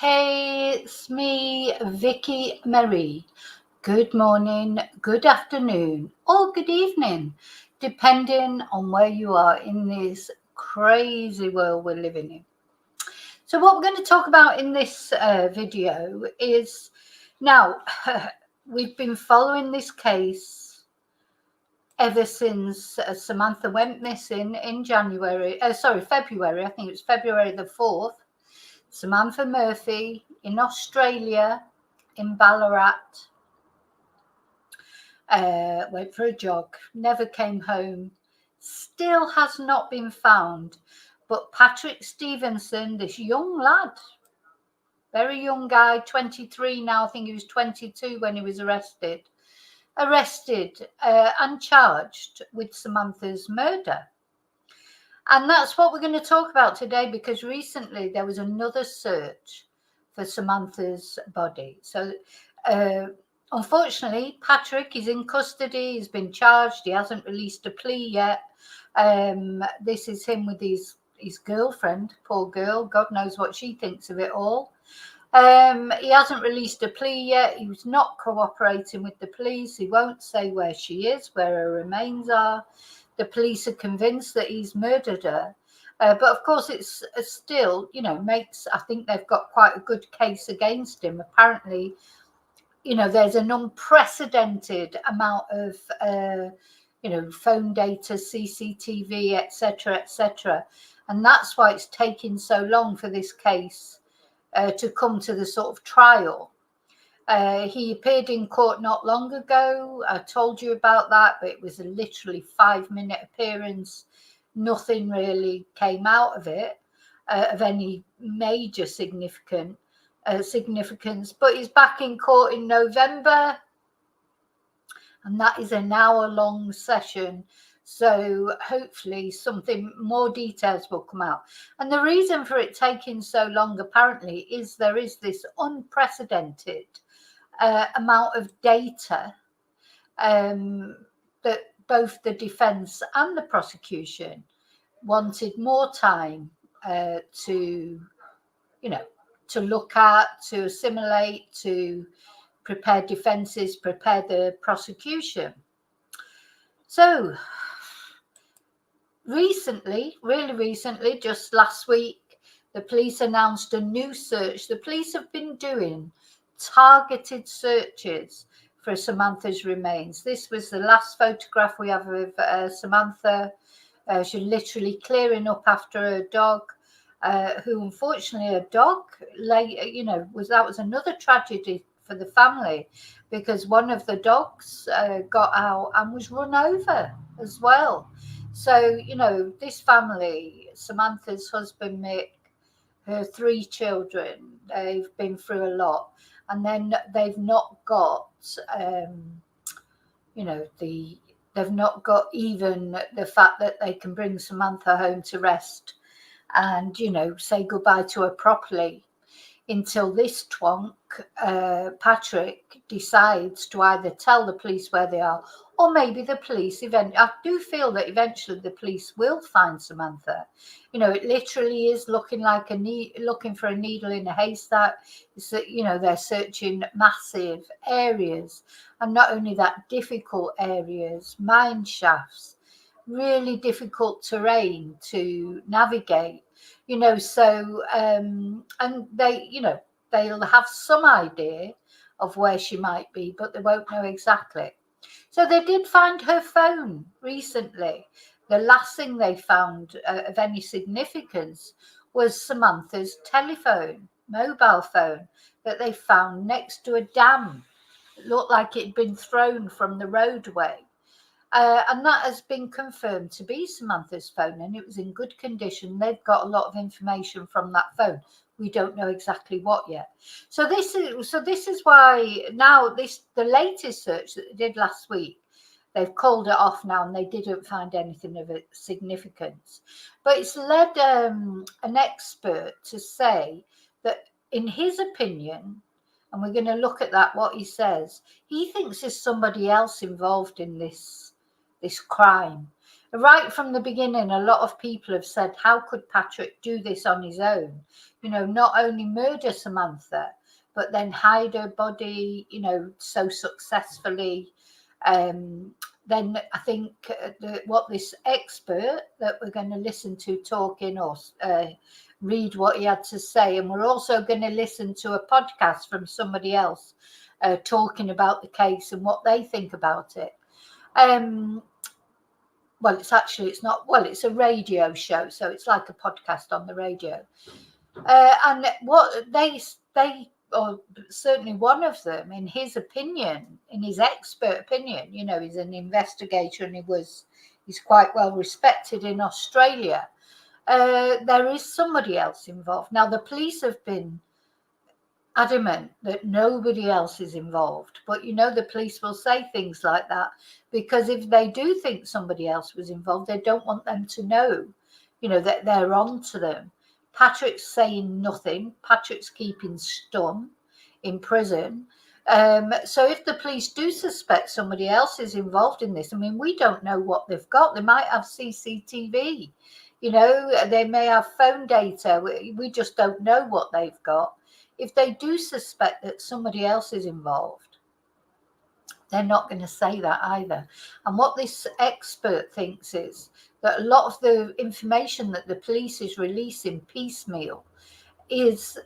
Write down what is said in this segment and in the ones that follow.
Hey, it's me, Vicki Marie. Good morning, good afternoon, or good evening, depending on where you are in this crazy world we're living in. So, what we're going to talk about in this video is now we've been following this case ever since Samantha went missing in February. I think it was February the 4th. Samantha Murphy in Australia, in Ballarat, went for a jog, never came home, still has not been found. But Patrick Stephenson, this young lad, very young guy, 23 now, I think he was 22 when he was arrested and charged with Samantha's murder. And that's what we're going to talk about today, because recently there was another search for Samantha's body. So unfortunately, Patrick is in custody. He's been charged. He hasn't released a plea yet. This is him with his girlfriend, poor girl. God knows what she thinks of it all. He hasn't released a plea yet. He was not cooperating with the police. He won't say where she is, where her remains are. The police are convinced that he's murdered her. But of course, it's still, I think they've got quite a good case against him. Apparently, there's an unprecedented amount of, phone data, CCTV, etc. And that's why it's taking so long for this case to come to the sort of trial. He appeared in court not long ago. I told you about that, but it was a literally 5-minute appearance. Nothing really came out of it of any major significance. But he's back in court in November, and that is an hour-long session. So hopefully something more details will come out. And the reason for it taking so long, apparently, is there is this unprecedented amount of data that both the defense and the prosecution wanted more time to look at, to assimilate, to prepare defenses, prepare the prosecution. So really recently, just last week, the police announced a new search. The police have been doing targeted searches for Samantha's remains. This was the last photograph we have of Samantha. She's literally clearing up after her dog, who unfortunately her dog, that was another tragedy for the family, because one of the dogs got out and was run over as well. So, this family, Samantha's husband, Mick, her 3 children, they've been through a lot. And then they've not got, they've not got even the fact that they can bring Samantha home to rest and, say goodbye to her properly, until this twonk, Patrick, decides to either tell the police where they are, or maybe the police I do feel that eventually the police will find Samantha. It literally is looking like looking for a needle in a haystack. It's that, they're searching massive areas, and not only that, difficult areas, mine shafts, really difficult terrain to navigate. So and they'll have some idea of where she might be, but they won't know exactly. So they did find her phone recently. The last thing they found of any significance was Samantha's mobile phone, that they found next to a dam. It looked like it had been thrown from the roadway. And that has been confirmed to be Samantha's phone, and it was in good condition. They've got a lot of information from that phone. We don't know exactly what yet. So this is why now the latest search that they did last week, they've called it off now, and they didn't find anything of significance. But it's led an expert to say that, in his opinion, and we're going to look at that, what he says, he thinks there's somebody else involved in this crime. right from the beginning, a lot of people have said, how could Patrick do this on his own? Not only murder Samantha, but then hide her body, so successfully. Then I think what this expert that we're going to listen to talking, or read what he had to say, and we're also going to listen to a podcast from somebody else talking about the case and what they think about it. Well, it's not, well, it's a radio show, so it's like a podcast on the radio. And what they, or certainly one of them, in his opinion, in his expert opinion, he's an investigator and he's quite well respected in Australia. There is somebody else involved. Now, the police have been adamant that nobody else is involved, but the police will say things like that because if they do think somebody else was involved, they don't want them to know, that they're on to them. Patrick's saying nothing. Patrick's keeping stum in prison. So if the police do suspect somebody else is involved in this, we don't know what they've got. They might have CCTV, they may have phone data. We just don't know what they've got. If they do suspect that somebody else is involved, they're not going to say that either. And what this expert thinks is that a lot of the information that the police is releasing piecemeal is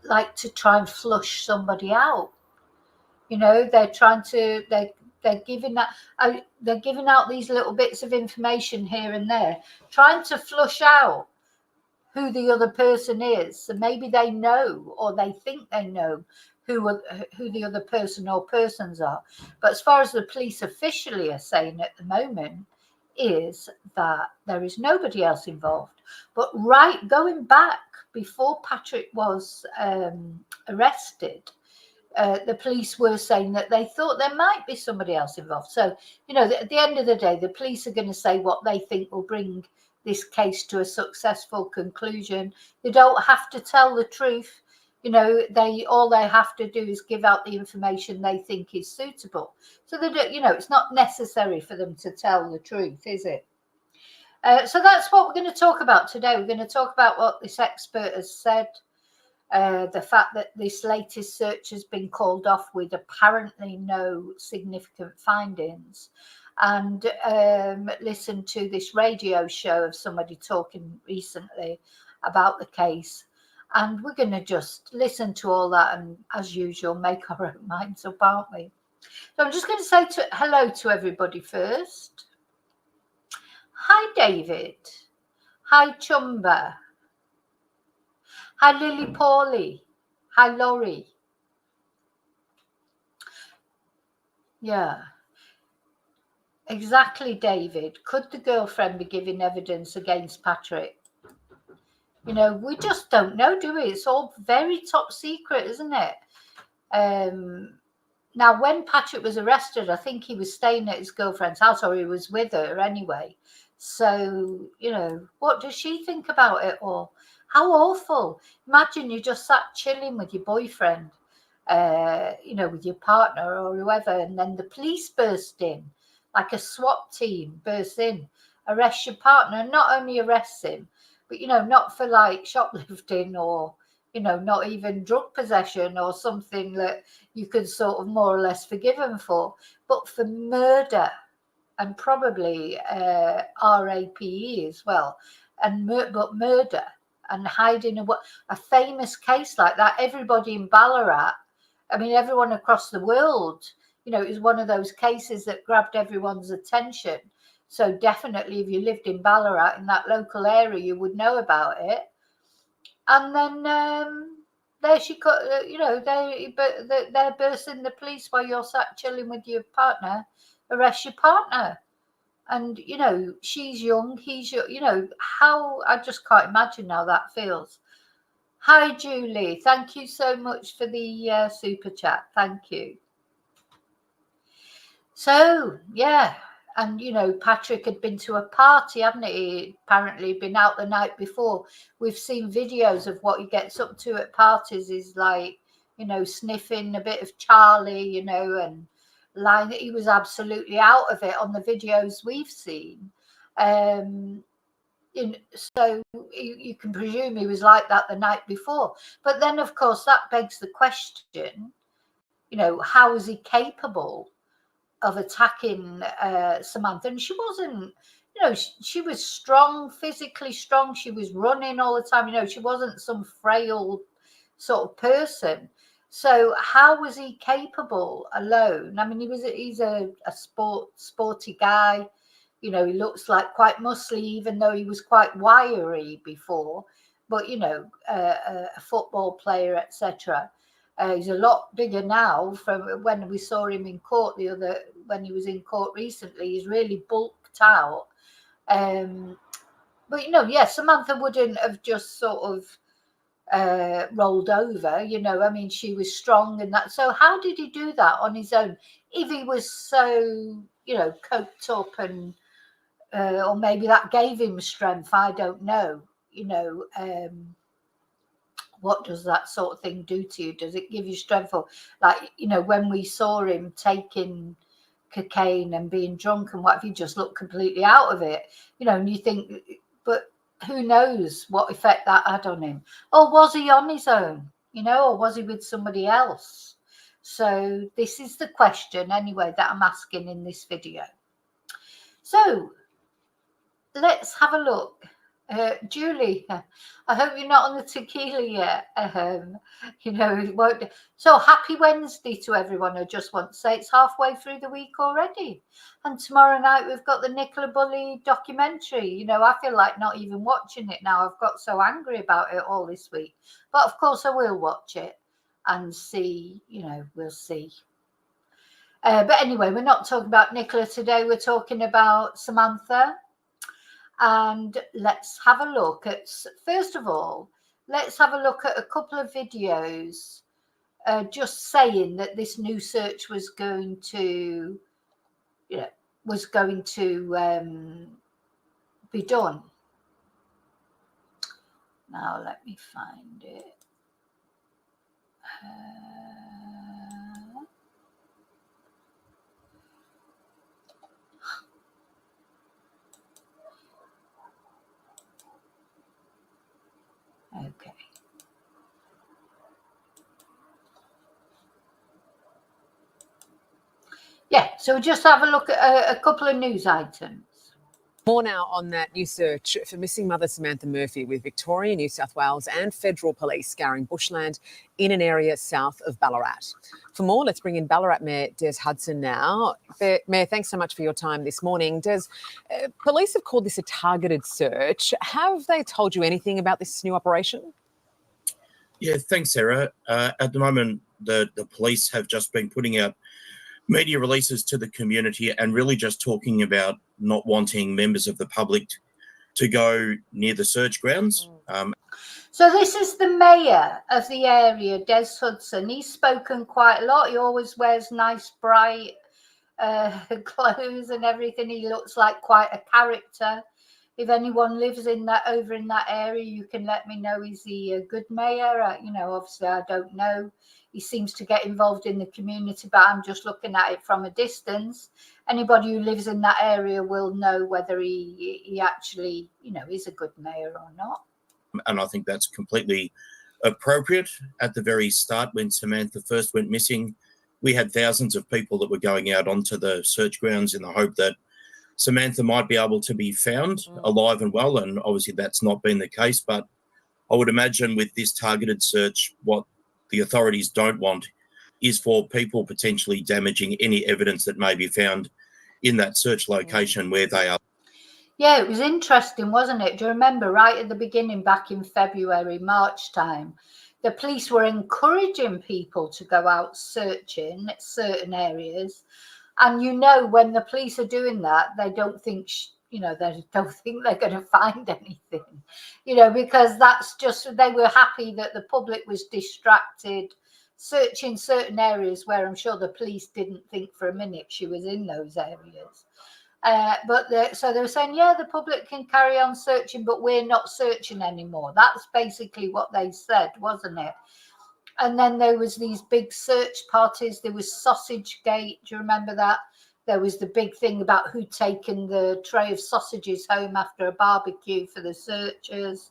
like to try and flush somebody out. They're trying to, they're giving out these little bits of information here and there, trying to flush out who the other person is. So maybe they know, or they think they know who the other person or persons are. But as far as the police officially are saying at the moment, is that there is nobody else involved. But going back before Patrick was arrested, the police were saying that they thought there might be somebody else involved. So, at the end of the day, the police are going to say what they think will bring this case to a successful conclusion. They don't have to tell the truth. All they have to do is give out the information they think is suitable. So that, it's not necessary for them to tell the truth, is it? So that's what we're going to talk about today. We're going to talk about what this expert has said, the fact that this latest search has been called off with apparently no significant findings, and listen to this radio show of somebody talking recently about the case. And we're going to just listen to all that and, as usual, make our own minds up, aren't we? So I'm just going to say hello to everybody first. Hi, David. Hi, Chumba. Hi, Lily Paulie. Hi, Laurie. Yeah. Exactly, David. Could the girlfriend be giving evidence against Patrick? We just don't know, do we? It's all very top secret, isn't it? Now, when Patrick was arrested, I think he was staying at his girlfriend's house, or he was with her anyway. So, what does she think about it all? How awful. Imagine you just sat chilling with your boyfriend, with your partner or whoever, and then the police burst in, like a SWAT team bursts in, arrests your partner, and not only arrests him, but, not for like shoplifting or, not even drug possession or something that you could sort of more or less forgive him for, but for murder, and probably RAPE as well, but murder and hiding a famous case like that. Everybody in Ballarat, everyone across the world, it was one of those cases that grabbed everyone's attention. So definitely, if you lived in Ballarat, in that local area, you would know about it. And then there she got, they're bursting the police while you're sat chilling with your partner, arrest your partner. And, she's young, he's young, how, I just can't imagine how that feels. Hi, Julie. Thank you so much for the super chat. Thank you. So, yeah. And, Patrick had been to a party, hadn't he? Apparently been out the night before. We've seen videos of what he gets up to at parties. Is like, sniffing a bit of Charlie, and lying. He was absolutely out of it on the videos we've seen. So you can presume he was like that the night before. But then, of course, that begs the question, how was he capable of attacking Samantha? And she wasn't, she was strong, physically strong. She was running all the time. She wasn't some frail sort of person. So how was he capable alone? I mean, he's a sporty guy. He looks like quite muscly, even though he was quite wiry before. But a football player, etc. He's a lot bigger now from when we saw him in court when he was in court recently. He's really bulked out. But Samantha wouldn't have just sort of rolled over. I mean, she was strong and that. So how did he do that on his own if he was so coked up and or maybe that gave him strength? I don't know. What does that sort of thing do to you? Does it give you strength? Or when we saw him taking cocaine and being drunk and what if he just looked completely out of it? And you think, but who knows what effect that had on him? Or was he on his own? Or was he with somebody else? So this is the question anyway that I'm asking in this video. So let's have a look. Julie, I hope you're not on the tequila yet. It won't. So happy Wednesday to everyone. I just want to say it's halfway through the week already. And tomorrow night we've got the Nicola Bulley documentary. I feel like not even watching it now. I've got so angry about it all this week. But of course I will watch it and see, we'll see. But anyway, we're not talking about Nicola today. We're talking about Samantha. And let's have a look at, first of all, let's have a look at a couple of videos just saying that this new search was going to, be done. Now let me find it. Okay. Yeah, so just have a look at a couple of news items. More now on that new search for missing mother Samantha Murphy, with Victoria, New South Wales and federal police scouring bushland in an area south of Ballarat. For more, let's bring in Ballarat Mayor Des Hudson now. Mayor, thanks so much for your time this morning. Des, police have called this a targeted search. Have they told you anything about this new operation? Yeah, thanks, Sarah. At the moment, the police have just been putting out media releases to the community and really just talking about not wanting members of the public to go near the search grounds. So this is the mayor of the area, Des Hudson. He's spoken quite a lot. He always wears nice, bright clothes and everything. He looks like quite a character. If anyone lives over in that area, you can let me know. Is he a good mayor? Obviously I don't know. He seems to get involved in the community, but I'm just looking at it from a distance. Anybody who lives in that area will know whether he actually, is a good mayor or not. And I think that's completely appropriate. At the very start, when Samantha first went missing, we had thousands of people that were going out onto the search grounds in the hope that Samantha might be able to be found alive and well, and obviously that's not been the case. But I would imagine with this targeted search, what the authorities don't want is for people potentially damaging any evidence that may be found in that search location where they are. Yeah, it was interesting, wasn't it? Do you remember right at the beginning, back in February, March time, the police were encouraging people to go out searching at certain areas. And when the police are doing that, they don't think, they don't think they're going to find anything, because that's just, they were happy that the public was distracted, searching certain areas where I'm sure the police didn't think for a minute she was in those areas. So they were saying, yeah, the public can carry on searching, but we're not searching anymore. That's basically what they said, wasn't it? And then there was these big search parties. There was Sausage Gate. Do you remember that? there was the big thing about who'd taken the tray of sausages home after a barbecue for the searchers.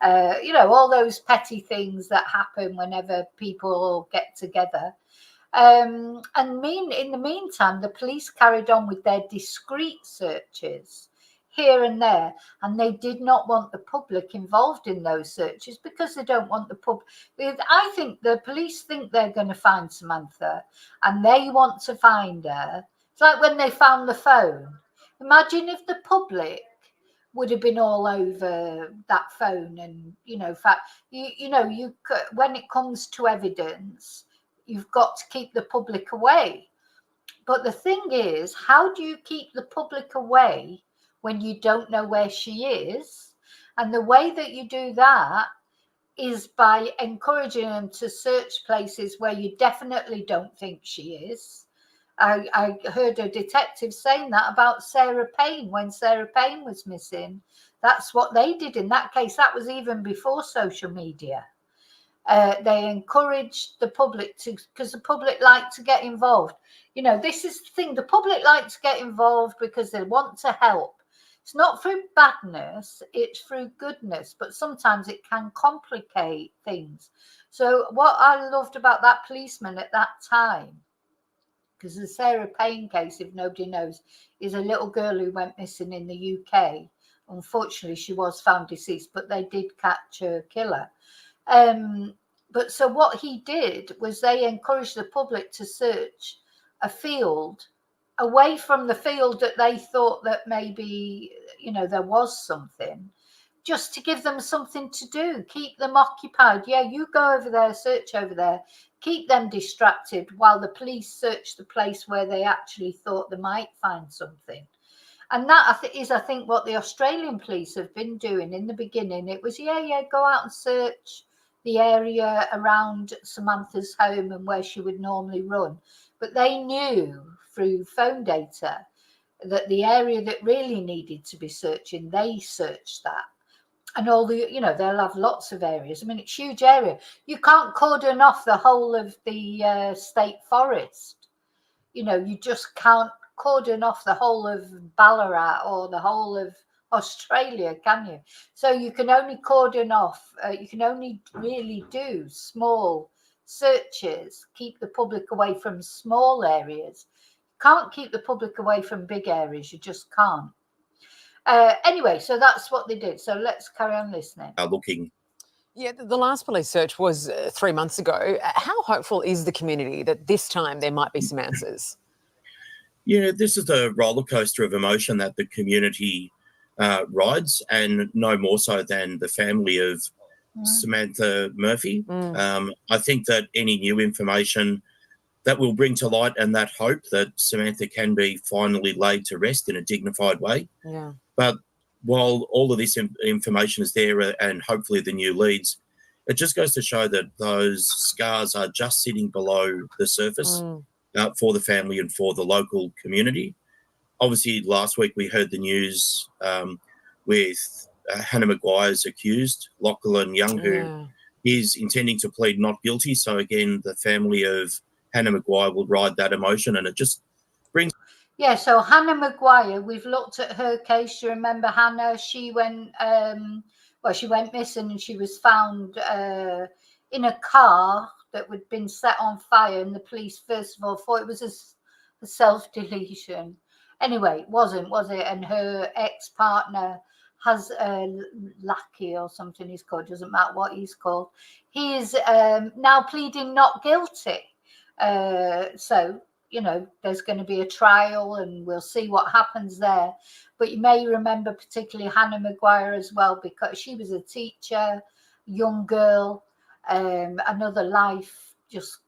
All those petty things that happen whenever people get together. In the meantime, the police carried on with their discreet searches here and there, and they did not want the public involved in those searches because they don't want the public. I think the police think they're going to find Samantha, and they want to find her. It's like when they found the phone. Imagine if the public would have been all over that phone, and when it comes to evidence, you've got to keep the public away. But the thing is, how do you keep the public away when you don't know where she is? And the way that you do that is by encouraging them to search places where you definitely don't think she is. I heard a detective saying that about Sarah Payne when Sarah Payne was missing. That's what they did in that case. That was even before social media. They encouraged the public to, because the public like to get involved. This is the thing. The public like to get involved because they want to help. It's not through badness, it's through goodness, but sometimes it can complicate things. So what I loved about that policeman at that time, because the Sarah Payne case, if nobody knows, is a little girl who went missing in the UK. Unfortunately, she was found deceased, but they did catch her killer. But so what he did was they encouraged the public to search a field away from the field that they thought that maybe, there was something, just to give them something to do, keep them occupied. Yeah, you go over there, search over there, keep them distracted while the police search the place where they actually thought they might find something. And that is, I think, what the Australian police have been doing in the beginning. It was, go out and search the area around Samantha's home and where she would normally run. But they knew through phone data that the area that really needed to be searching, they searched that. And all the, they'll have lots of areas. I mean, it's a huge area. You can't cordon off the whole of the state forest. You just can't cordon off the whole of Ballarat or the whole of Australia, can you? So you can only cordon off, you can only really do small searches, keep the public away from small areas. Can't keep the public away from big areas, you just can't. Anyway, so that's what they did. So let's carry on listening. Looking. Yeah, the last police search was 3 months ago. How hopeful is the community that this time there might be some answers? Yeah, this is the roller coaster of emotion that the community rides, and no more so than the family of Samantha Murphy. I think that any new information that will bring to light and that hope that Samantha can be finally laid to rest in a dignified way. Yeah. But while all of this information is there and hopefully the new leads, it just goes to show that those scars are just sitting below the surface for the family and for the local community. Obviously, last week we heard the news with Hannah Maguire's accused, Lachlan Young, who is intending to plead not guilty. So again, the family of Hannah Maguire will ride that emotion, and it just brings... Yeah, so Hannah Maguire, we've looked at her case. You remember Hannah? She went, she went missing, and she was found in a car that had been set on fire, and the police first of all thought it was a self-deletion. Anyway, it wasn't, was it? And her ex-partner has a lackey or something he's called, doesn't matter what he's called. He's now pleading not guilty. So, there's going to be a trial and we'll see what happens there. But you may remember particularly Hannah Maguire as well, because she was a teacher, young girl, another life just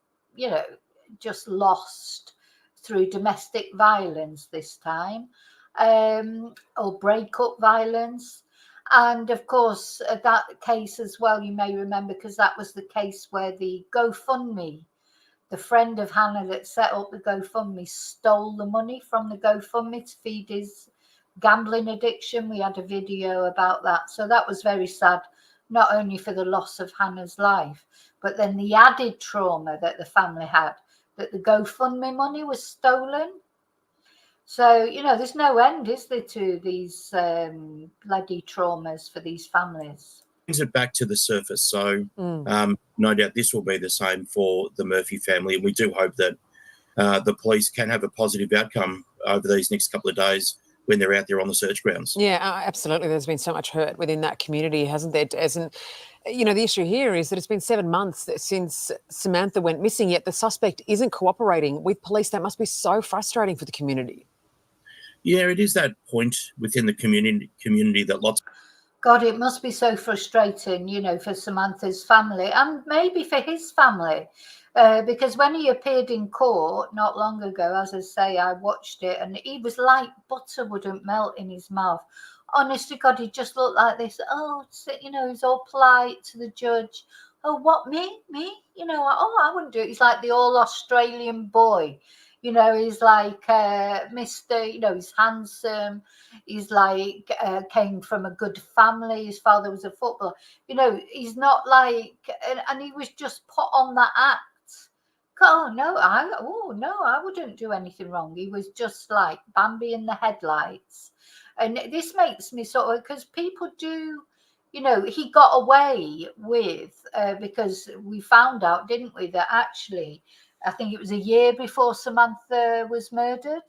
lost through domestic violence this time, or breakup violence. And of course, that case as well, you may remember, because that was the case where the GoFundMe, the friend of Hannah that set up the GoFundMe, stole the money from the GoFundMe to feed his gambling addiction. We had a video about that. So that was very sad, not only for the loss of Hannah's life, but then the added trauma that the family had, that the GoFundMe money was stolen. So, you know, there's no end, is there, to these bloody traumas for these families? Brings it back to the surface. So no doubt this will be the same for the Murphy family. And we do hope that the police can have a positive outcome over these next couple of days when they're out there on the search grounds. Yeah, absolutely. There's been so much hurt within that community, hasn't there? You know, the issue here is that it's been 7 months since Samantha went missing, yet the suspect isn't cooperating with police. That must be so frustrating for the community. Yeah, it is that point within the community that lots. God, it must be so frustrating, you know, for Samantha's family and maybe for his family. Because when he appeared in court not long ago, as I say, I watched it and he was like butter wouldn't melt in his mouth. Honest to God, he just looked like this. Oh, you know, he's all polite to the judge. Oh, what, me? You know, oh, I wouldn't do it. He's like the all Australian boy. You know, he's like Mr. You know, he's handsome. He's like came from a good family. His father was a footballer. You know, he's not like, and he was just put on that act. Oh no, I wouldn't do anything wrong. He was just like Bambi in the headlights, and this makes me sort of, because people do. You know, he got away with because we found out, didn't we, that actually, I think it was a year before Samantha was murdered,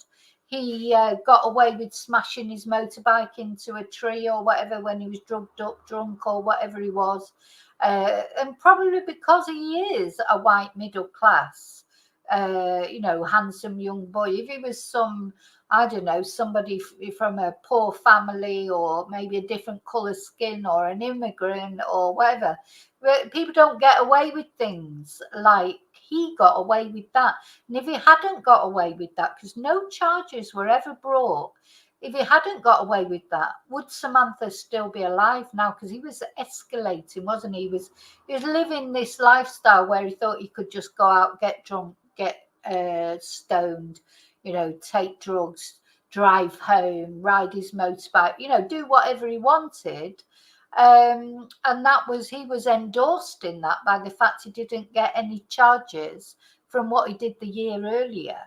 he got away with smashing his motorbike into a tree or whatever when he was drugged up, drunk or whatever he was. And probably because he is a white middle class, you know, handsome young boy. If he was some, I don't know, somebody from a poor family or maybe a different colour skin or an immigrant or whatever, but people don't get away with things like he got away with that. And if he hadn't got away with that, because no charges were ever brought, if he hadn't got away with that, would Samantha still be alive now? Because he was escalating, wasn't he? He was living this lifestyle where he thought he could just go out, get drunk, get stoned, you know, take drugs, drive home, ride his motorbike, you know, do whatever he wanted. And he was endorsed in that by the fact he didn't get any charges from what he did the year earlier.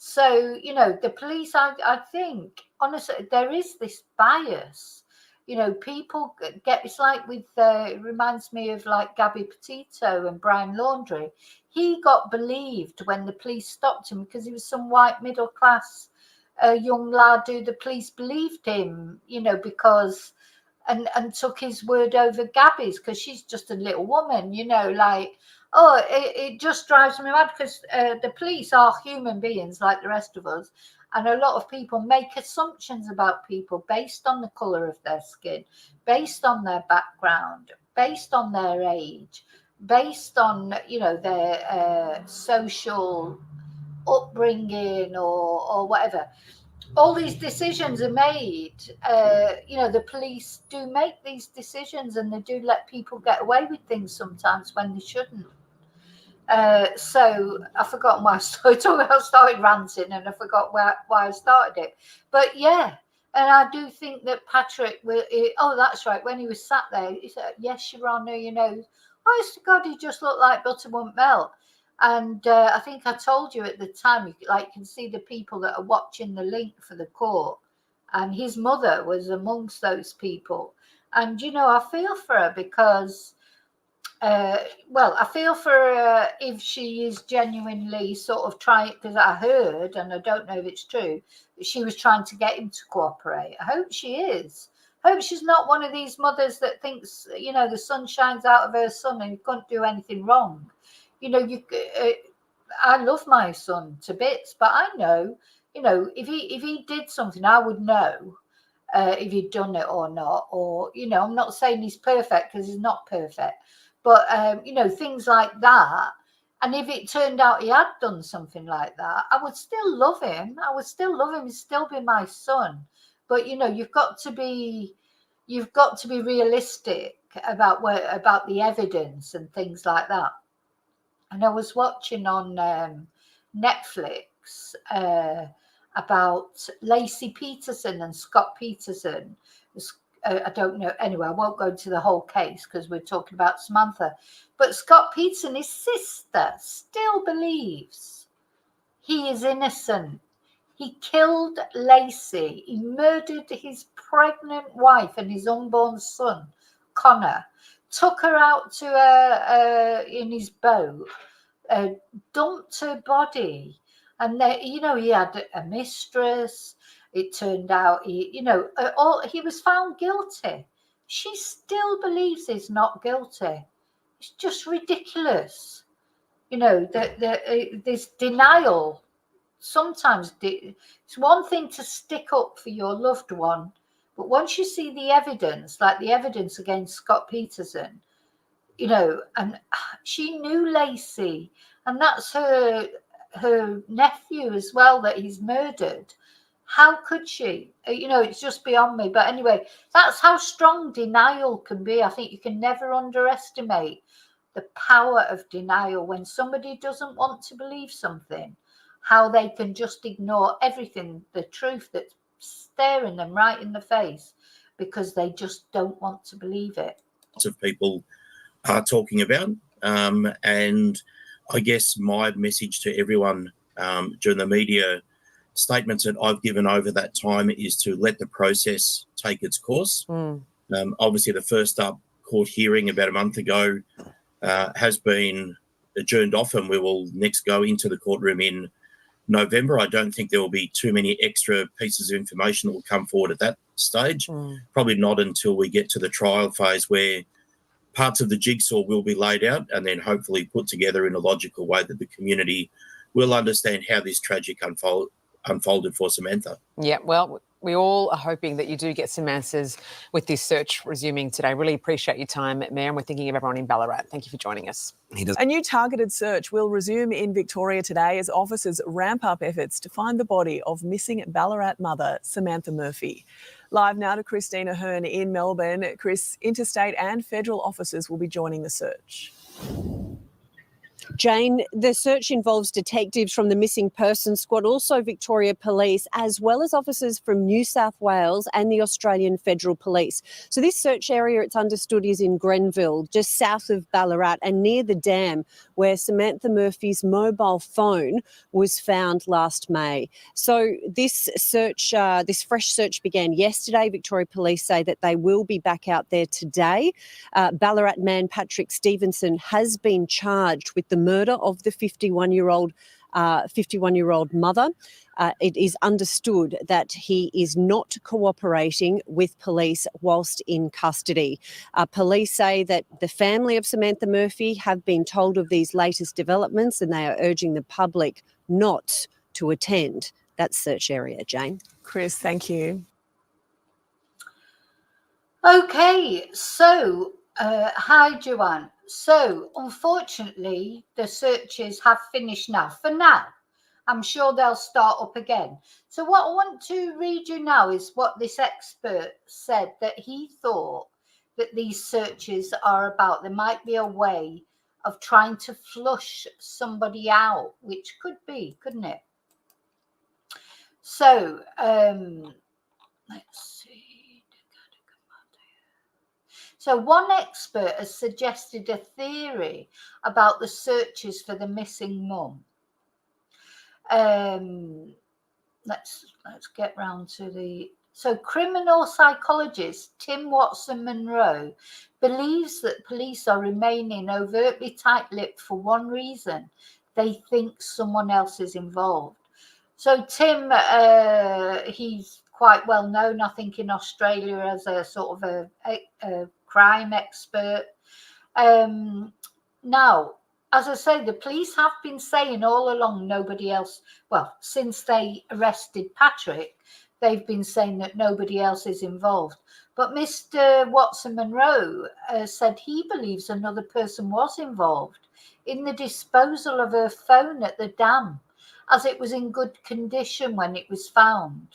So, you know, the police, I think, honestly, there is this bias. You know, people get, it's like with, it reminds me of like Gabby Petito and Brian Laundrie. He got believed when the police stopped him because he was some white middle class young lad who the police believed him, you know, because, and took his word over Gabby's because she's just a little woman, you know, like, oh, it just drives me mad because the police are human beings like the rest of us. And a lot of people make assumptions about people based on the colour of their skin, based on their background, based on their age, based on, you know, their social upbringing or whatever. All these decisions are made. You know, the police do make these decisions and they do let people get away with things sometimes when they shouldn't. So I've forgotten why I started talking. I started ranting and I forgot why I started it. But yeah, and I do think that Patrick will. Oh, that's right. When he was sat there, he said, "Yes, Your Honour." You know, honest to God, he just looked like butter won't melt. And I think I told you at the time, you can see the people that are watching the link for the court, and his mother was amongst those people. And you know, I feel for her because. Well, I feel for her if she is genuinely sort of trying, because I heard, and I don't know if it's true, that she was trying to get him to cooperate. I hope she is. I hope she's not one of these mothers that thinks, you know, the sun shines out of her son and you couldn't do anything wrong. You know, I love my son to bits, but I know, you know, if he did something, I would know if he'd done it or not. Or, you know, I'm not saying he's perfect because he's not perfect. But, you know, things like that. And if it turned out he had done something like that, I would still love him. I would still love him. He'd still be my son. But, you know, you've got to be realistic about the evidence and things like that. And I was watching on Netflix about Lacey Peterson and Scott Peterson. I don't know. Anyway, I won't go into the whole case because we're talking about Samantha. But Scott Peterson, his sister, still believes he is innocent. He killed Lacey. He murdered his pregnant wife and his unborn son, Connor. Took her out to in his boat, dumped her body, and he had a mistress. It turned out he was found guilty. She still believes he's not guilty. It's just ridiculous. This denial. Sometimes it's one thing to stick up for your loved one, but once you see the evidence, like the evidence against Scott Peterson, and she knew Lacey, and that's her nephew as well that he's murdered. How could she? It's just beyond me. But anyway, that's how strong denial can be. I think you can never underestimate the power of denial. When somebody doesn't want to believe something, how they can just ignore everything, the truth that's staring them right in the face, because they just don't want to believe it. Lots of people are talking about, and I guess my message to everyone during the media statements that I've given over that time is to let the process take its course. Obviously, the first up court hearing about a month ago has been adjourned off, and we will next go into the courtroom in November. I don't think there will be too many extra pieces of information that will come forward at that stage. Probably not until we get to the trial phase, where parts of the jigsaw will be laid out and then hopefully put together in a logical way that the community will understand how this tragic unfolded for Samantha. Yeah, well, we all are hoping that you do get some answers with this search resuming today. Really appreciate your time, Mayor, and we're thinking of everyone in Ballarat. Thank you for joining us. A new targeted search will resume in Victoria today as officers ramp up efforts to find the body of missing Ballarat mother Samantha Murphy. Live now to Christina Hearn in Melbourne. Chris, interstate and federal officers will be joining the search. Jane, the search involves detectives from the Missing Persons Squad, also Victoria Police, as well as officers from New South Wales and the Australian Federal Police. So this search area, it's understood, is in Grenville, just south of Ballarat and near the dam where Samantha Murphy's mobile phone was found last May. So this search, this fresh search began yesterday. Victoria Police say that they will be back out there today. Ballarat man Patrick Stephenson has been charged with the murder of the 51-year-old mother. It is understood that he is not cooperating with police whilst in custody. Police say that the family of Samantha Murphy have been told of these latest developments, and they are urging the public not to attend that search area. Jane. Chris, thank you. Okay, so hi, Joanne. So, unfortunately, the searches have finished now. For now, I'm sure they'll start up again. So what I want to read you now is what this expert said, that he thought that these searches are about. There might be a way of trying to flush somebody out, which could be, couldn't it? So, let's see. So one expert has suggested a theory about the searches for the missing mum. Let's get round to the... So criminal psychologist Tim Watson-Monroe believes that police are remaining overtly tight-lipped for one reason. They think someone else is involved. So Tim, he's quite well known, I think, in Australia as a sort of a crime expert. Now, as I say, the police have been saying all along nobody else, well, since they arrested Patrick, they've been saying that nobody else is involved. But Mr. Watson-Monroe said he believes another person was involved in the disposal of her phone at the dam, as it was in good condition when it was found.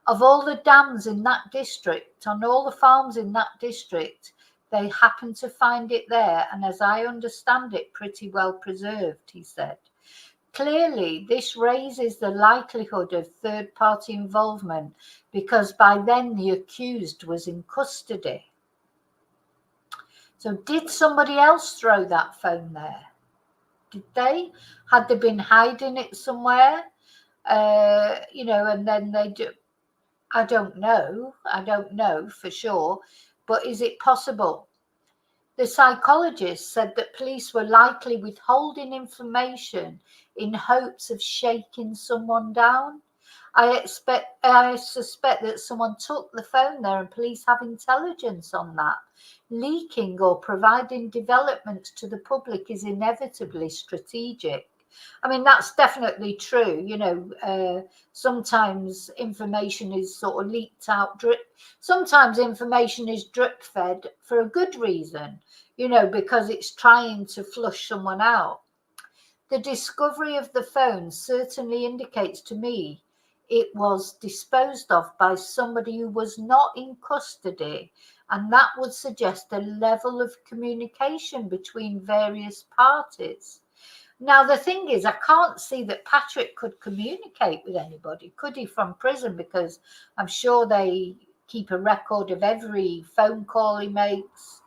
Of all the dams in that district, on all the farms in that district, they happened to find it there, and as I understand it, pretty well preserved, he said. Clearly, this raises the likelihood of third-party involvement, because by then the accused was in custody. So did somebody else throw that phone there? Did they? Had they been hiding it somewhere? and then they do. I don't know for sure, but is it possible? The psychologist said that police were likely withholding information in hopes of shaking someone down. I suspect that someone took the phone there, and police have intelligence on that. Leaking or providing development to the public is inevitably strategic. I mean, that's definitely true. Sometimes information is sort of leaked out. Sometimes information is drip fed for a good reason, because it's trying to flush someone out. The discovery of the phone certainly indicates to me it was disposed of by somebody who was not in custody, and that would suggest a level of communication between various parties. Now, the thing is, I can't see that Patrick could communicate with anybody, could he, from prison? Because I'm sure they keep a record of every phone call he makes,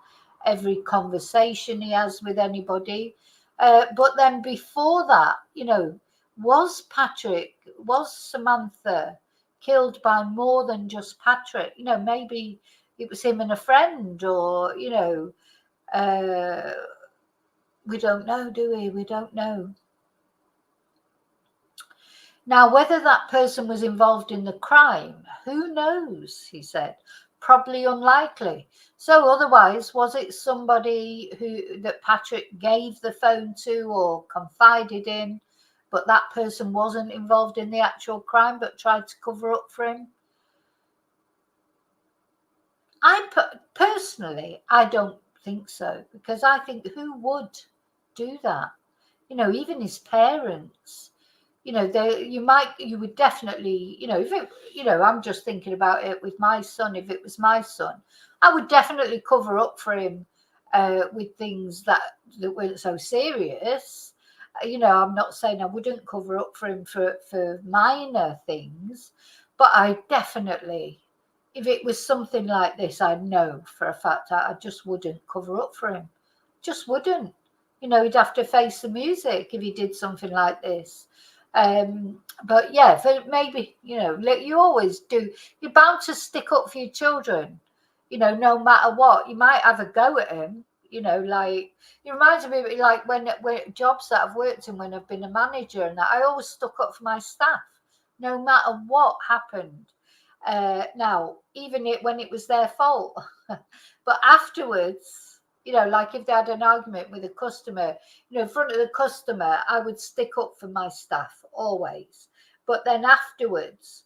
every conversation he has with anybody. But then before that, was Samantha killed by more than just Patrick? Maybe it was him and a friend, or, we don't know, do we? We don't know. Now, whether that person was involved in the crime, who knows, he said. Probably unlikely. So otherwise, was it somebody that Patrick gave the phone to or confided in, but that person wasn't involved in the actual crime but tried to cover up for him? Personally, I don't think so, because I think who would do that? Even his parents. You would definitely, if it, I'm just thinking about it with my son. If it was my son, I would definitely cover up for him with things that weren't so serious. I'm not saying I wouldn't cover up for him for minor things, but I definitely, if it was something like this, I know for a fact I just wouldn't cover up for him. Just wouldn't. He'd have to face the music if he did something like this. But yeah, for maybe, you always do. You're bound to stick up for your children, no matter what. You might have a go at him, like, it reminds me of like when jobs that I've worked in, when I've been a manager, and that I always stuck up for my staff, no matter what happened. Now, even when it was their fault, but afterwards, like if they had an argument with a customer, in front of the customer, I would stick up for my staff always. But then afterwards,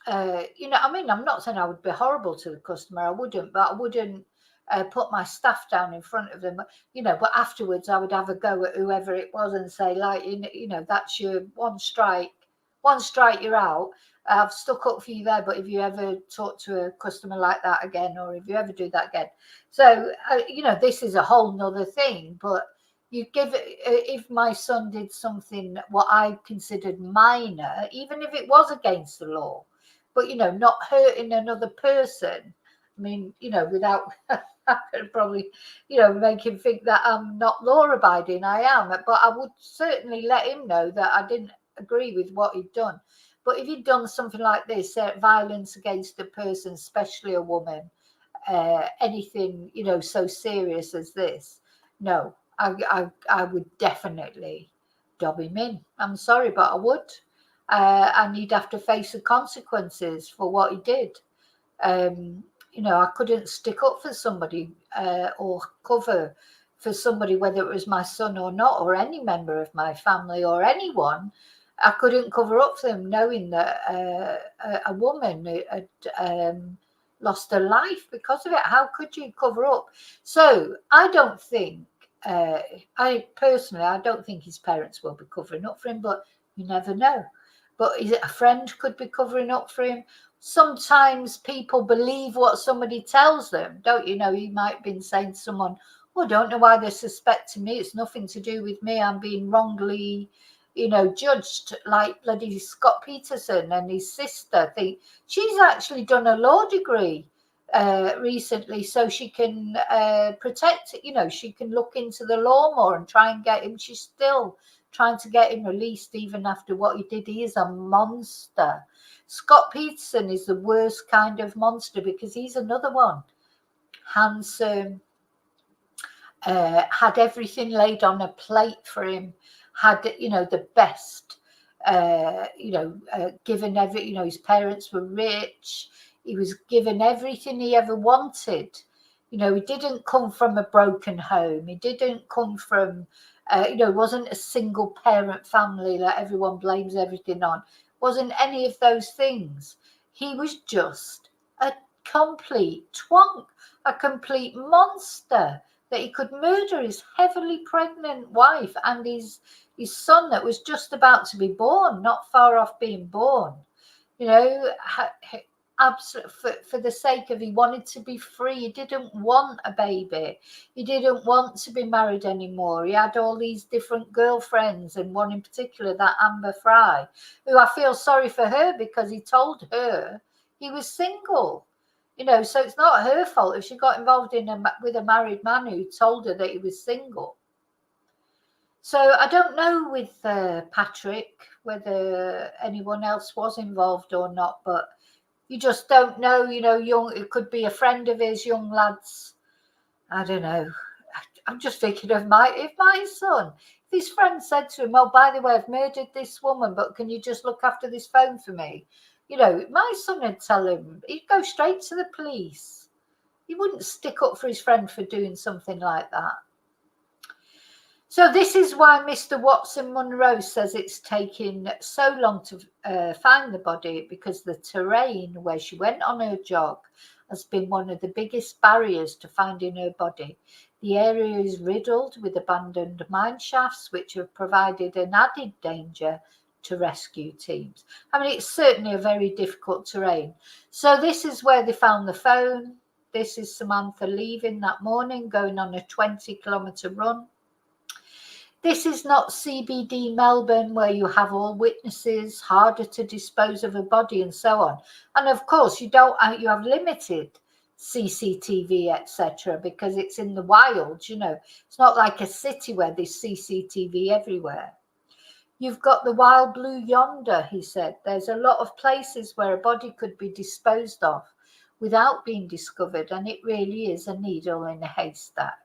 I'm not saying I would be horrible to the customer. I wouldn't, but I wouldn't put my staff down in front of them. But afterwards, I would have a go at whoever it was and say, like, that's your one strike, you're out. I've stuck up for you there, but if you ever talk to a customer like that again, or if you ever do that again, so this is a whole nother thing. But you give it, if my son did something what I considered minor, even if it was against the law, but not hurting another person. I mean, without I could probably, make him think that I'm not law abiding. I am, but I would certainly let him know that I didn't agree with what he'd done. But if he'd done something like this, violence against a person, especially a woman, anything, so serious as this, no, I would definitely dob him in. I'm sorry, but I would. And he'd have to face the consequences for what he did. I couldn't stick up for somebody or cover for somebody, whether it was my son or not, or any member of my family or anyone. I couldn't cover up for them, knowing that a woman had lost her life because of it. How could you cover up? So I don't think, I don't think his parents will be covering up for him, but you never know. But is it a friend could be covering up for him? Sometimes people believe what somebody tells them, don't you? You might have been saying to someone, I don't know why they're suspecting me. It's nothing to do with me. I'm being wrongly, judged, like bloody Scott Peterson and his sister. Think she's actually done a law degree recently, so she can protect, she can look into the law more and try and get him. She's still trying to get him released even after what he did. He is a monster. Scott Peterson is the worst kind of monster because he's another one. Handsome, had everything laid on a plate for him, had, the best, given his parents were rich. He was given everything he ever wanted. He didn't come from a broken home. He didn't come from, it wasn't a single parent family that everyone blames everything on. It wasn't any of those things. He was just a complete twonk, a complete monster, that he could murder his heavily pregnant wife and his son that was just about to be born, not far off being born. Absolutely, for the sake of, he wanted to be free. He didn't want a baby. He didn't want to be married anymore. He had all these different girlfriends, and one in particular, that Amber Fry, who I feel sorry for her because he told her he was single. So it's not her fault if she got involved with a married man who told her that he was single. So I don't know with Patrick whether anyone else was involved or not, but you just don't know. It could be a friend of his, young lads. I don't know. I'm just thinking of if my son, if his friend said to him, "Oh, by the way, I've murdered this woman, but can you just look after this phone for me?" My son would tell him, he'd go straight to the police. He wouldn't stick up for his friend for doing something like that. So this is why Mr. Watson Munro says it's taking so long to find the body, because the terrain where she went on her jog has been one of the biggest barriers to finding her body. The area is riddled with abandoned mine shafts, which have provided an added danger to rescue teams. I mean, it's certainly a very difficult terrain. So this is where they found the phone. This is Samantha leaving that morning, going on a 20-kilometre run. This is not CBD Melbourne, where you have all witnesses, harder to dispose of a body and so on. And of course, you have limited CCTV, etc., because it's in the wilds. It's not like a city where there's CCTV everywhere. You've got the wild blue yonder, he said. There's a lot of places where a body could be disposed of without being discovered, and it really is a needle in a haystack.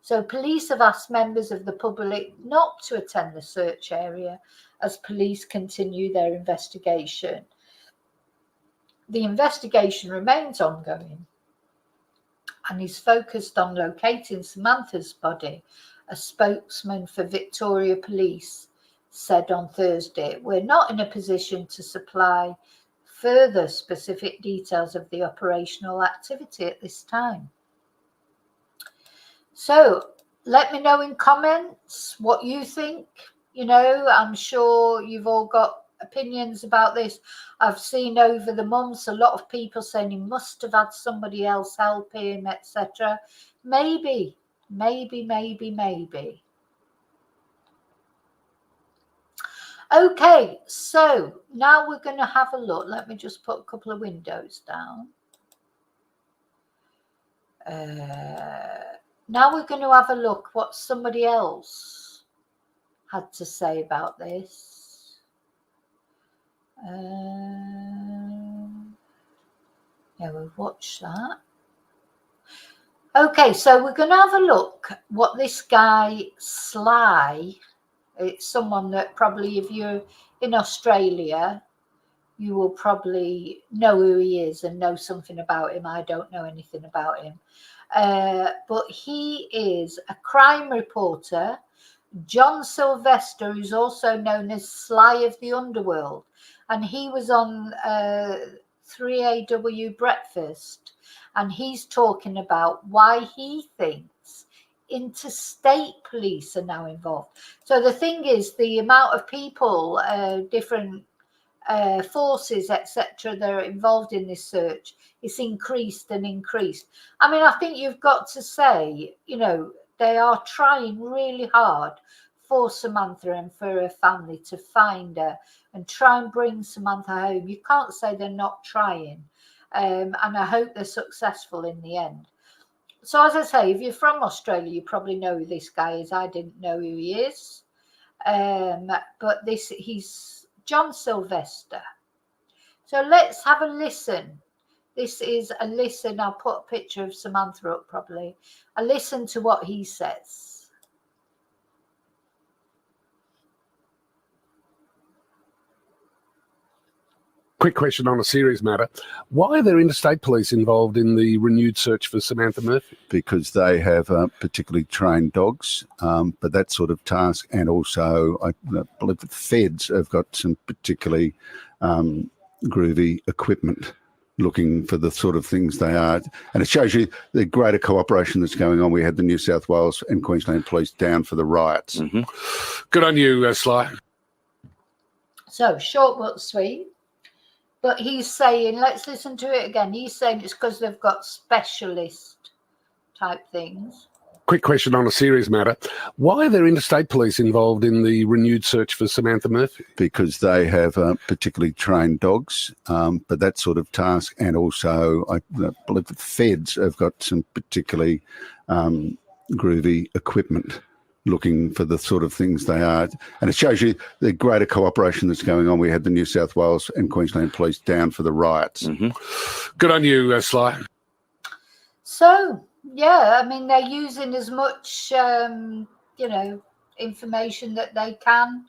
So police have asked members of the public not to attend the search area as police continue their investigation. The investigation remains ongoing and is focused on locating Samantha's body, a spokesman for Victoria Police said on Thursday. We're not in a position to supply further specific details of the operational activity at this time. So let me know in comments what you think. I'm sure you've all got opinions about this. I've seen over the months a lot of people saying he must have had somebody else help him, etc. Maybe. Okay, so now we're going to have a look. Let me just put a couple of windows down. Now we're going to have a look what somebody else had to say about this. Yeah, we've watched that. Okay, so we're going to have a look what this guy Sly, it's someone that probably, if you're in Australia, you will probably know who he is and know something about him. I don't know anything about him. But he is a crime reporter, John Sylvester, who's also known as Sly of the Underworld. And he was on 3AW Breakfast, and he's talking about why he thinks interstate police are now involved. So the thing is, the amount of people, different forces, etc., that are involved in this search, it's increased and increased. I mean, I think you've got to say, they are trying really hard for Samantha and for her family to find her and try and bring Samantha home. You can't say they're not trying. And I hope they're successful in the end. So as I say, if you're from Australia, you probably know who this guy is. I didn't know who he is. But he's John Sylvester. So let's have a listen. This is a listen. I'll put a picture of Samantha up probably. A listen to what he says. Quick question on a serious matter. Why are there interstate police involved in the renewed search for Samantha Murphy? Because they have particularly trained dogs, but that sort of task, and also I believe the feds have got some particularly groovy equipment looking for the sort of things they are. And it shows you the greater cooperation that's going on. We had the New South Wales and Queensland police down for the riots. Mm-hmm. Good on you, Sly. So short but sweet. But he's saying, let's listen to it again. He's saying it's because they've got specialist type things. Quick question on a serious matter. Why are there interstate police involved in the renewed search for Samantha Murphy? Because they have particularly trained dogs, but that sort of task, and also I believe the feds have got some particularly groovy equipment looking for the sort of things they are. And it shows you the greater cooperation that's going on. We had the New South Wales and Queensland police down for the riots. Mm-hmm. Good on you, Sly. So, yeah, I mean, they're using as much, information that they can,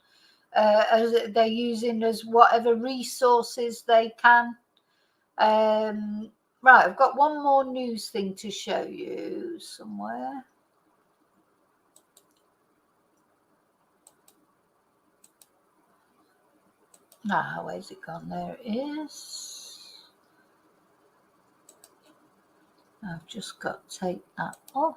as they're using as whatever resources they can. Right, I've got one more news thing to show you somewhere. Where's it gone? There it is. I've just got to take that off.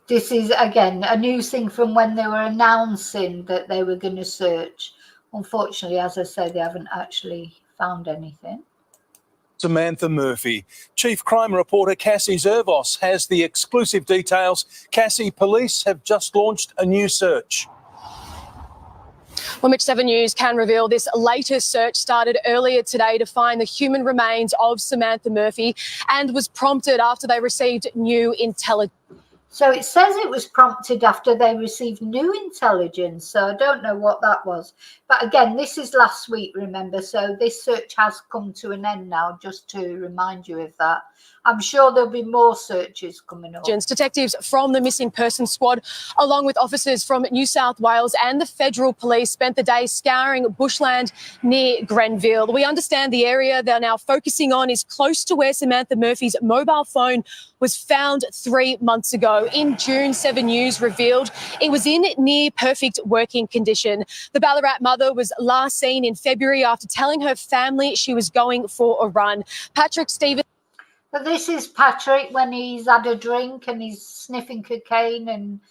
This is, again, a news thing from when they were announcing that they were going to search. Unfortunately, as I say, they haven't actually found anything. Samantha Murphy. Chief Crime Reporter Cassie Zervos has the exclusive details. Cassie, police have just launched a new search. Well, Mitch, 7 News can reveal this latest search started earlier today to find the human remains of Samantha Murphy and was prompted after they received new intelligence. So it says it was prompted after they received new intelligence. So I don't know what that was. But again, this is last week, remember. So this search has come to an end now, just to remind you of that. I'm sure there'll be more searches coming up. Detectives from the Missing Persons Squad, along with officers from New South Wales and the Federal Police, spent the day scouring bushland near Grenville. We understand the area they're now focusing on is close to where Samantha Murphy's mobile phone was found 3 months ago. In June, 7 News revealed it was in near perfect working condition. The Ballarat mother was last seen in February after telling her family she was going for a run. Patrick Stephenson. But this is Patrick when he's had a drink and he's sniffing cocaine, and,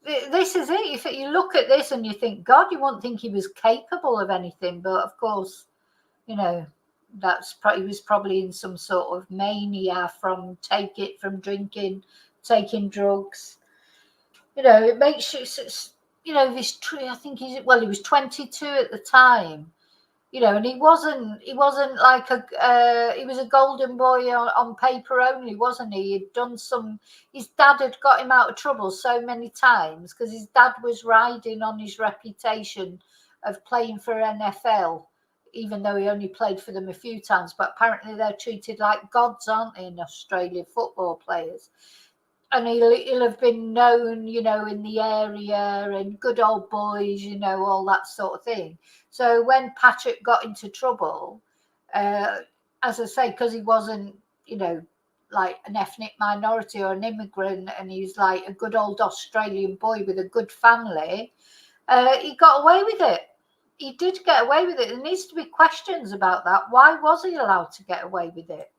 this is it. If you look at this and you think, God, you wouldn't think he was capable of anything. But, of course, he was probably in some sort of mania from drinking, taking drugs. It makes you, this tree, I think he was 22 at the time. And he wasn't like he was a golden boy on paper only, wasn't he? He'd done his dad had got him out of trouble so many times because his dad was riding on his reputation of playing for NFL, even though he only played for them a few times. But apparently they're treated like gods, aren't they, in Australia, football players? And he'll have been known, in the area, and good old boys, all that sort of thing. So when Patrick got into trouble, as I say, because he wasn't, like an ethnic minority or an immigrant, and he's like a good old Australian boy with a good family, he got away with it. He did get away with it. There needs to be questions about that. Why was he allowed to get away with it?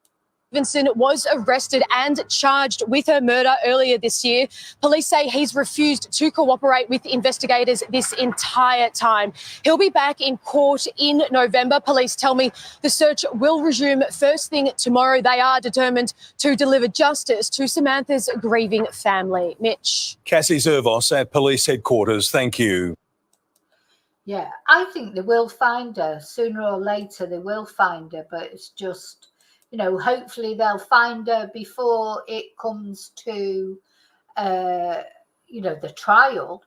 Stephenson was arrested and charged with her murder earlier this year. Police say he's refused to cooperate with investigators this entire time. He'll be back in court in November. Police tell me the search will resume first thing tomorrow. They are determined to deliver justice to Samantha's grieving family. Mitch. Cassie Zervos at police headquarters. Thank you. Yeah, I think they will find her. Sooner or later they will find her, but it's just... you know, hopefully they'll find her before it comes to, you know, the trial.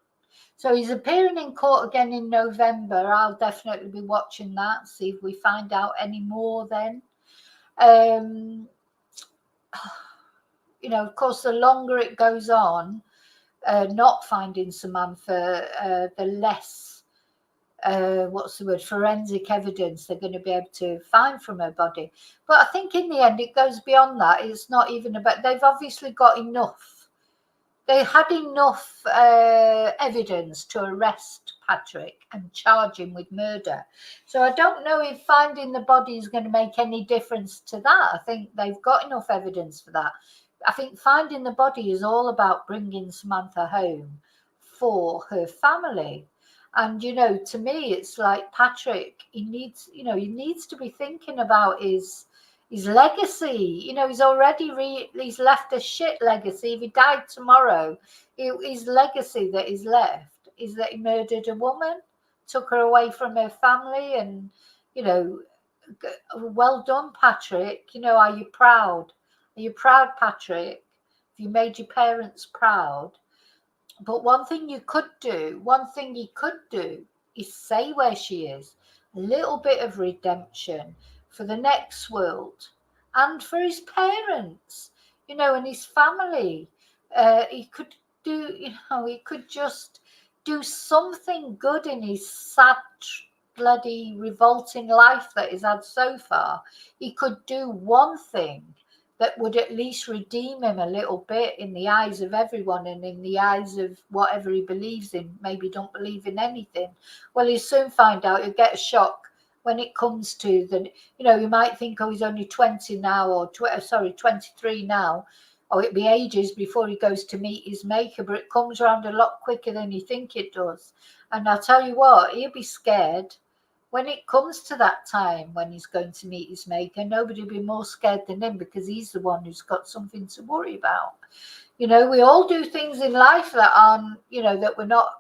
So he's appearing in court again in November. I'll definitely be watching that, see if we find out any more then. You know, of course, the longer it goes on, not finding Samantha, the less, what's the word, forensic evidence they're going to be able to find from her body. But I think in the end, it goes beyond that. It's not even about, they've obviously got enough. They had enough evidence to arrest Patrick and charge him with murder. So I don't know if finding the body is going to make any difference to that. I think they've got enough evidence for that. I think finding the body is all about bringing Samantha home for her family. And, you know, to me, it's like Patrick, he needs, you know, he needs to be thinking about his legacy. You know, he's already he's left a shit legacy. If he died tomorrow, his legacy that is left is that he murdered a woman, took her away from her family, and, you know, well done, Patrick. You know, are you proud? Are you proud, Patrick? Have you made your parents proud? But one thing he could do is say where she is. A little bit of redemption for the next world and for his parents, you know, and his family. He could do, you know, he could just do something good in his sad, bloody, revolting life that he's had so far. He could do one thing that would at least redeem him a little bit in the eyes of everyone and in the eyes of whatever he believes in. Maybe don't believe in anything. Well, he'll soon find out. He'll get a shock when it comes to the, you know, you might think, oh, he's only 20 now, or 23 now, or it'll be ages before he goes to meet his maker, but it comes around a lot quicker than you think it does. And I'll tell you what, he'll be scared. When it comes to that time when he's going to meet his maker, nobody will be more scared than him, because he's the one who's got something to worry about. You know, we all do things in life that aren't, you know, that we're not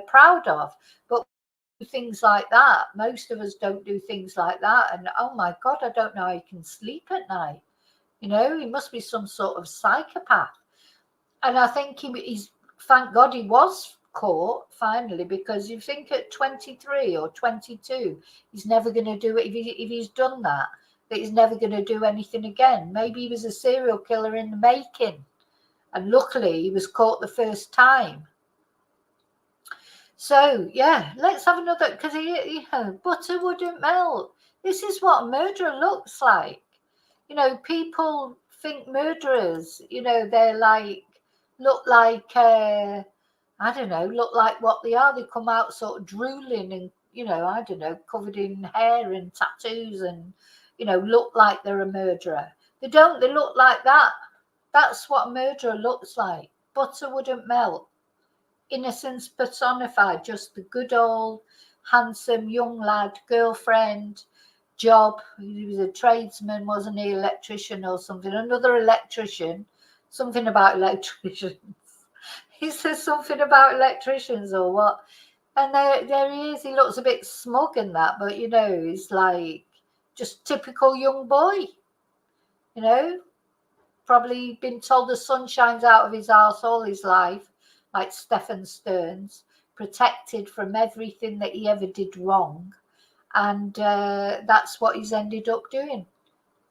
proud of, but things like that. Most of us don't do things like that. And oh my God, I don't know how he can sleep at night. You know, he must be some sort of psychopath. And I think he's, thank God he was caught finally, because you think at 23 or 22 he's never going to do it. If he's done that he's never going to do anything again. Maybe he was a serial killer in the making, and luckily he was caught the first time. So yeah, let's have another, because you know, butter wouldn't melt. This is what a murderer looks like. You know, people think murderers, you know, they're like, look like I don't know, look like what they are. They come out sort of drooling and, you know, I don't know, covered in hair and tattoos and, you know, look like they're a murderer. They don't, they look like that. That's what a murderer looks like. Butter wouldn't melt. Innocence personified, just the good old, handsome young lad, girlfriend, job. He was a tradesman, wasn't he? Electrician or something. Another electrician, something about electricians. He says something about electricians or what, and there he is. He looks a bit smug and that, but you know, he's like just typical young boy. You know, probably been told the sun shines out of his arse all his life, like Stephenson, protected from everything that he ever did wrong, and that's what he's ended up doing.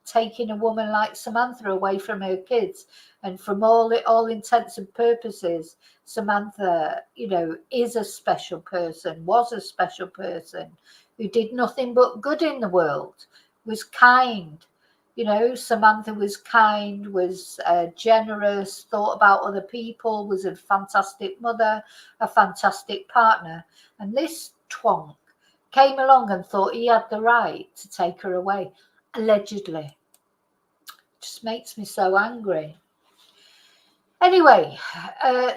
Taking a woman like Samantha away from her kids. And from all intents and purposes, Samantha, you know, is a special person, was a special person who did nothing but good in the world, was kind. You know, Samantha was kind, was generous, thought about other people, was a fantastic mother, a fantastic partner. And this twonk came along and thought he had the right to take her away, allegedly. Just makes me so angry. Anyway,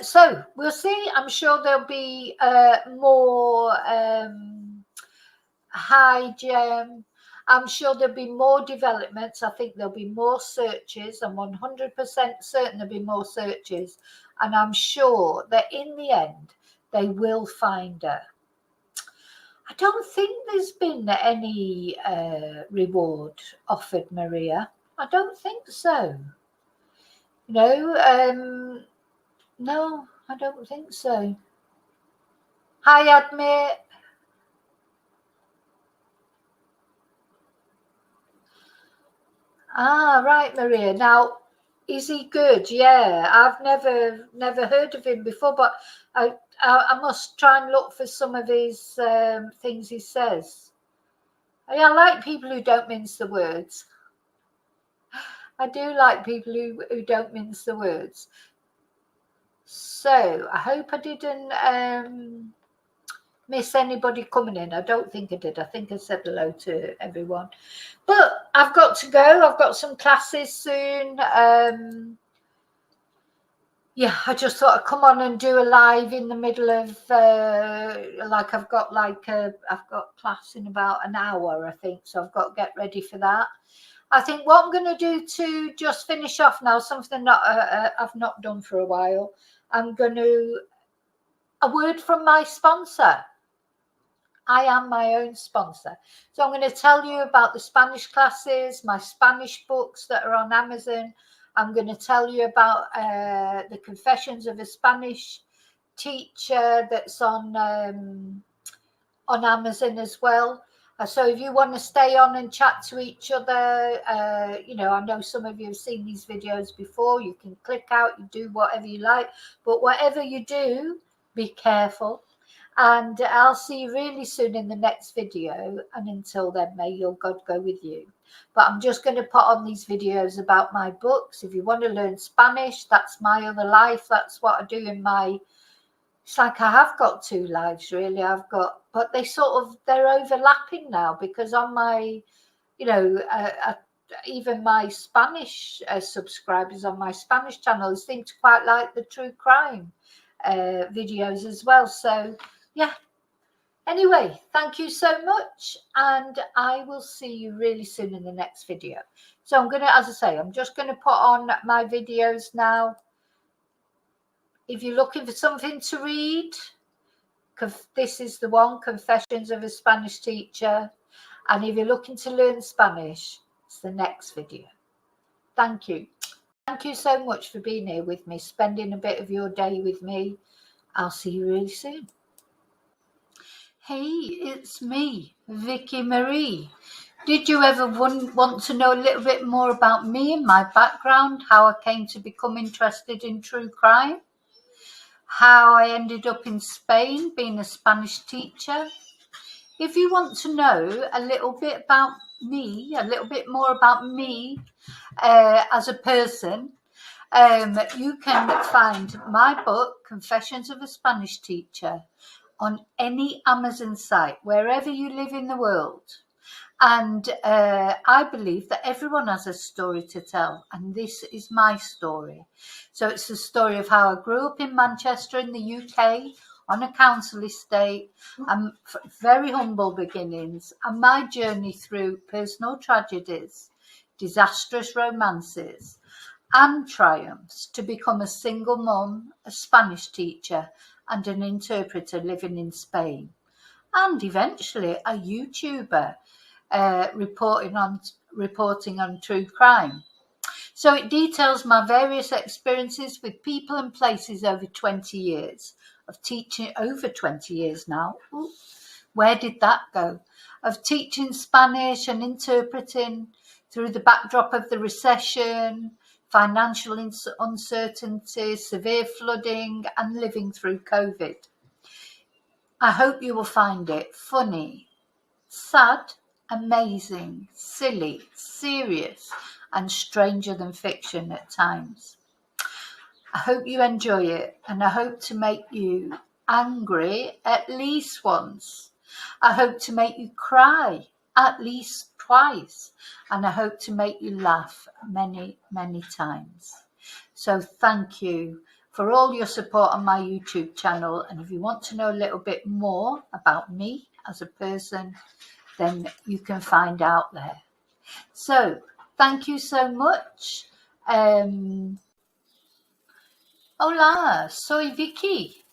so we'll see. I'm sure there'll be more I'm sure there'll be more developments. I think there'll be more searches. I'm 100% certain there'll be more searches. And I'm sure that in the end, they will find her. I don't think there's been any reward offered Maria. I don't think so. No, no, I don't think so. Hi, Admit. Ah, right, Maria. Now, is he good? Yeah, I've never heard of him before, but I must try and look for some of his things he says. I like people who don't mince the words. I do like people who don't mince the words. So I hope I didn't miss anybody coming in. I don't think I did. I think I said hello to everyone. But I've got to go. I've got some classes soon. Yeah, I just thought I'd come on and do a live in the middle of like I've got class in about an hour, I think. So I've got to get ready for that. I think what I'm going to do to just finish off now, something that I've not done for a while, I'm going to, a word from my sponsor. I am my own sponsor. So I'm going to tell you about the Spanish classes, my Spanish books that are on Amazon. I'm going to tell you about the Confessions of a Spanish Teacher that's on Amazon as well. So if you want to stay on and chat to each other, you know, I know some of you have seen these videos before. You can click out, you do whatever you like. But whatever you do, be careful. And I'll see you really soon in the next video. And until then, may your God go with you. But I'm just going to put on these videos about my books. If you want to learn Spanish, that's my other life. That's what I do in my... It's like I have got two lives, really. But they're overlapping now, because on my, you know, even my Spanish subscribers on my Spanish channel seem to quite like the true crime videos as well. So, yeah. Anyway, thank you so much, and I will see you really soon in the next video. So I'm going to, as I say, I'm just going to put on my videos now. If you're looking for something to read, this is the one, Confessions of a Spanish Teacher. And if you're looking to learn Spanish, it's the next video. Thank you. Thank you so much for being here with me, spending a bit of your day with me. I'll see you really soon. Hey, it's me, Vicki Marie. Did you ever want to know a little bit more about me and my background, how I came to become interested in true crime? How I ended up in Spain being a Spanish teacher. If you want to know a little bit about me, a little bit more about me as a person, you can find my book, Confessions of a Spanish Teacher, on any Amazon site, wherever you live in the world. And I believe that everyone has a story to tell, and this is my story. So it's the story of how I grew up in Manchester in the UK on a council estate, and very humble beginnings, and my journey through personal tragedies, disastrous romances, and triumphs to become a single mum, a Spanish teacher, and an interpreter living in Spain, and eventually a YouTuber reporting on true crime. So it details my various experiences with people and places over 20 years of teaching, over 20 years now. Ooh, where did that go? Of teaching Spanish and interpreting through the backdrop of the recession, financial uncertainty, severe flooding, and living through COVID. I hope you will find it funny, sad, amazing, silly, serious, and stranger than fiction at times. I hope you enjoy it, and I hope to make you angry at least once. I hope to make you cry at least twice, and I hope to make you laugh many, many times. So thank you for all your support on my YouTube channel, and if you want to know a little bit more about me as a person, then you can find out there. So thank you so much. Hola, soy Vicki.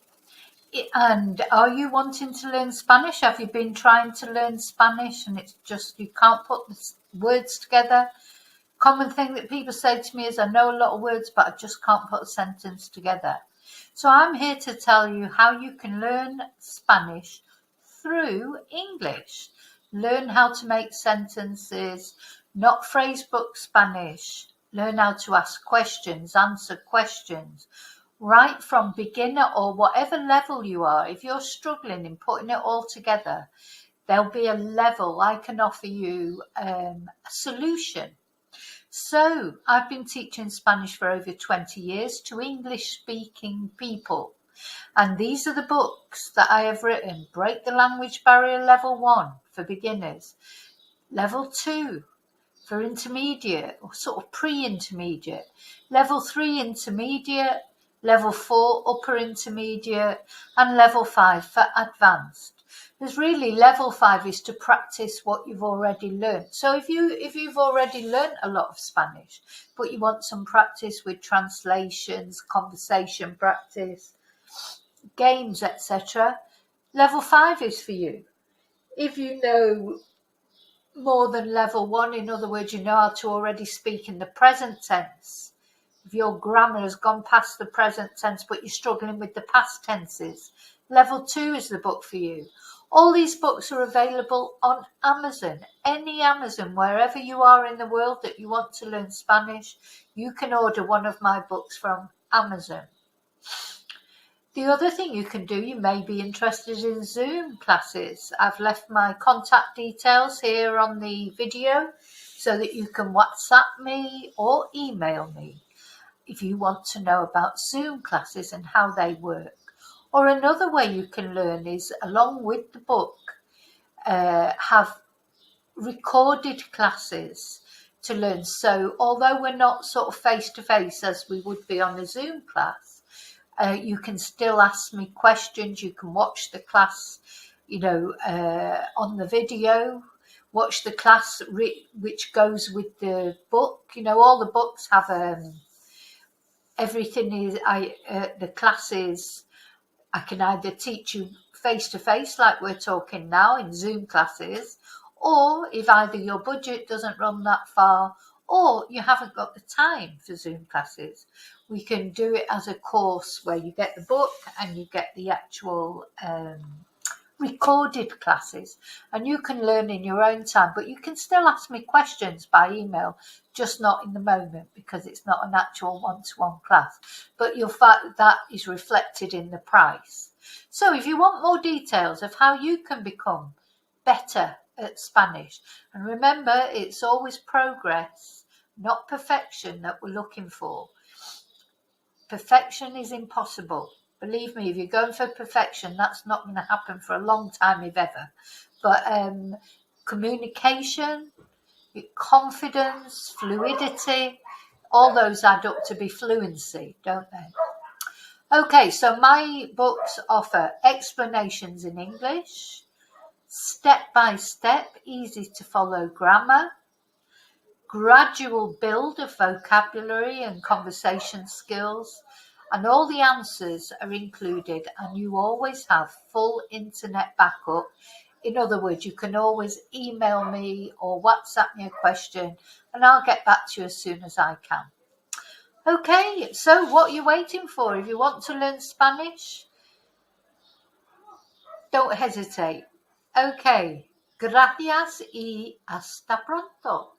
And are you wanting to learn Spanish? Have you been trying to learn Spanish and it's just you can't put the words together? Common thing that people say to me is, I know a lot of words, but I just can't put a sentence together. So I'm here to tell you how you can learn Spanish through English. Learn how to make sentences, not phrasebook Spanish. Learn how to ask questions, answer questions. Right from beginner or whatever level you are, if you're struggling in putting it all together, there'll be a level I can offer you a solution. So I've been teaching Spanish for over 20 years to English-speaking people. And these are the books that I have written. Break the Language Barrier Level 1 for beginners. Level 2 for intermediate or sort of pre-intermediate. Level 3 intermediate. Level 4 upper intermediate. And level 5 for advanced. There's really level 5 is to practice what you've already learned. So if you've already learned a lot of Spanish, but you want some practice with translations, conversation practice, games, etc., level 5 is for you. If you know more than level 1, in other words, you know how to already speak in the present tense, if your grammar has gone past the present tense but you're struggling with the past tenses, level 2 is the book for you. All these books are available on Amazon. Any Amazon, wherever you are in the world that you want to learn Spanish, you can order one of my books from Amazon. The other thing you can do, you may be interested in Zoom classes. I've left my contact details here on the video so that you can WhatsApp me or email me if you want to know about Zoom classes and how they work. Or another way you can learn is, along with the book, have recorded classes to learn. So although we're not sort of face-to-face as we would be on a Zoom class, you can still ask me questions. You can watch the class, on the video, watch the class which goes with the book. All the books have everything is, the classes, I can either teach you face-to-face like we're talking now in Zoom classes, or if either your budget doesn't run that far or you haven't got the time for Zoom classes, we can do it as a course where you get the book and you get the actual recorded classes, and you can learn in your own time, but you can still ask me questions by email, just not in the moment because it's not an actual one-to-one class, but you'll find that is reflected in the price. So if you want more details of how you can become better at Spanish, and remember, it's always progress, not perfection that we're looking for. Perfection is impossible. Believe me, if you're going for perfection, that's not going to happen for a long time, if ever. But communication, confidence, fluidity, all those add up to be fluency, don't they? Okay, so my books offer explanations in English, step-by-step, easy-to-follow grammar, gradual build of vocabulary and conversation skills, and all the answers are included, and you always have full internet backup. In other words, you can always email me or WhatsApp me a question and I'll get back to you as soon as I can. Okay, so what are you waiting for? If you want to learn Spanish, don't hesitate. Okay, gracias y hasta pronto.